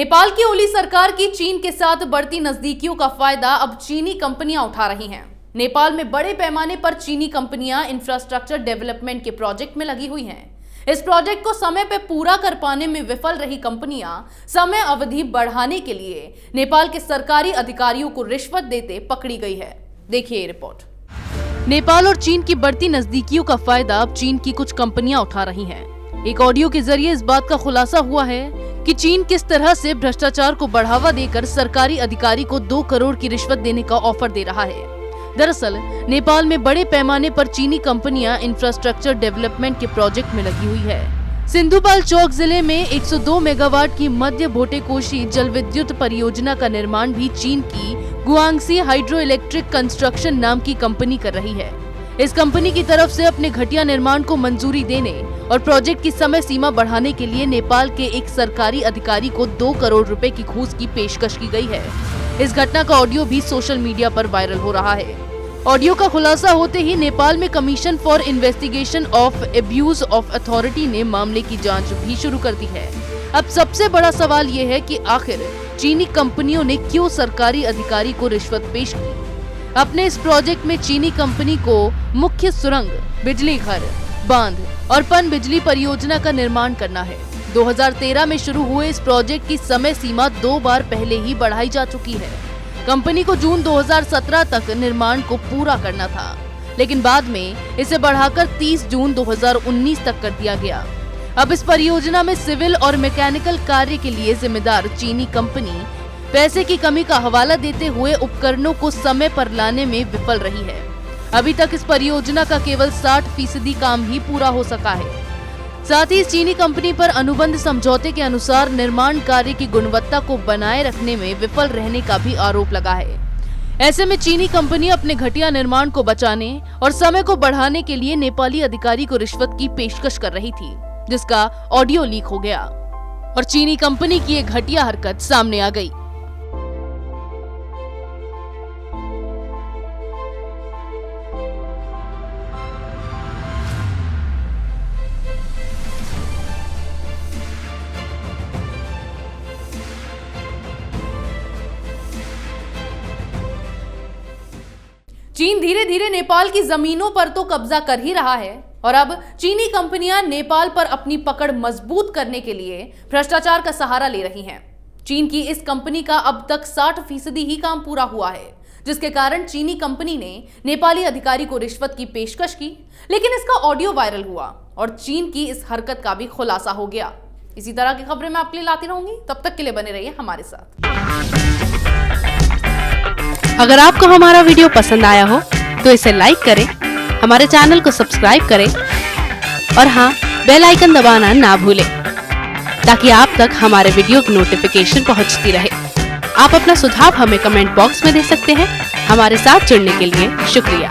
नेपाल की ओली सरकार की चीन के साथ बढ़ती नजदीकियों का फायदा अब चीनी कंपनियां उठा रही हैं। नेपाल में बड़े पैमाने पर चीनी कंपनियां इंफ्रास्ट्रक्चर डेवलपमेंट के प्रोजेक्ट में लगी हुई हैं। इस प्रोजेक्ट को समय पर पूरा कर पाने में विफल रही कंपनियां समय अवधि बढ़ाने के लिए नेपाल के सरकारी अधिकारियों को रिश्वत देते पकड़ी गई है। देखिए ये रिपोर्ट। नेपाल और चीन की बढ़ती नजदीकियों का फायदा अब चीन की कुछ कंपनियां उठा रही हैं। एक ऑडियो के जरिए इस बात का खुलासा हुआ है कि चीन किस तरह से भ्रष्टाचार को बढ़ावा देकर सरकारी अधिकारी को 2 करोड़ की रिश्वत देने का ऑफर दे रहा है। दरअसल नेपाल में बड़े पैमाने पर चीनी कंपनियां इंफ्रास्ट्रक्चर डेवलपमेंट के प्रोजेक्ट में लगी हुई है। सिंधुपाल चौक जिले में 102 मेगावाट की मध्य भोटेकोशी जल विद्युत परियोजना का निर्माण भी चीन की गुआंगसी हाइड्रो इलेक्ट्रिक कंस्ट्रक्शन नाम की कंपनी कर रही है। इस कंपनी की तरफ से अपने घटिया निर्माण को मंजूरी देने और प्रोजेक्ट की समय सीमा बढ़ाने के लिए नेपाल के एक सरकारी अधिकारी को 2 करोड़ रुपए की घूस की पेशकश की गई है। इस घटना का ऑडियो भी सोशल मीडिया पर वायरल हो रहा है। ऑडियो का खुलासा होते ही नेपाल में commission for investigation of abuse of authority ने मामले की जांच भी शुरू कर दी है। अब सबसे बड़ा सवाल ये है कि आखिर चीनी कंपनियों ने क्यों सरकारी अधिकारी को रिश्वत पेश की। अपने इस प्रोजेक्ट में चीनी कंपनी को मुख्य सुरंग, बिजली घर, बांध और पन बिजली परियोजना का निर्माण करना है। 2013 में शुरू हुए इस प्रोजेक्ट की समय सीमा 2 बार पहले ही बढ़ाई जा चुकी है। कंपनी को जून 2017 तक निर्माण को पूरा करना था, लेकिन बाद में इसे बढ़ाकर 30 जून 2019 तक कर दिया गया। अब इस परियोजना में सिविल और मैकेनिकल कार्य के लिए जिम्मेदार चीनी कंपनी पैसे की कमी का हवाला देते हुए उपकरणों को समय पर लाने में विफल रही है। अभी तक इस परियोजना का केवल 60% काम ही पूरा हो सका है। साथ ही इस चीनी कंपनी पर अनुबंध समझौते के अनुसार निर्माण कार्य की गुणवत्ता को बनाए रखने में विफल रहने का भी आरोप लगा है। ऐसे में चीनी कंपनी अपने घटिया निर्माण को बचाने और समय को बढ़ाने के लिए नेपाली अधिकारी को रिश्वत की पेशकश कर रही थी, जिसका ऑडियो लीक हो गया और चीनी कंपनी की एक घटिया हरकत सामने आ गई। चीन धीरे धीरे नेपाल की जमीनों पर तो कब्जा कर ही रहा है और अब चीनी कंपनियां नेपाल पर अपनी पकड़ मजबूत करने के लिए भ्रष्टाचार का सहारा ले रही हैं। चीन की इस कंपनी का अब तक 60% ही काम पूरा हुआ है, जिसके कारण चीनी कंपनी ने नेपाली अधिकारी को रिश्वत की पेशकश की, लेकिन इसका ऑडियो वायरल हुआ और चीन की इस हरकत का भी खुलासा हो गया। इसी तरह की खबरें मैं आपके लिए लाती रहूंगी, तब तक के लिए बने रहिए हमारे साथ। अगर आपको हमारा वीडियो पसंद आया हो तो इसे लाइक करें, हमारे चैनल को सब्सक्राइब करें और हाँ, बेल आइकन दबाना ना भूलें ताकि आप तक हमारे वीडियो की नोटिफिकेशन पहुंचती रहे। आप अपना सुझाव हमें कमेंट बॉक्स में दे सकते हैं। हमारे साथ जुड़ने के लिए शुक्रिया।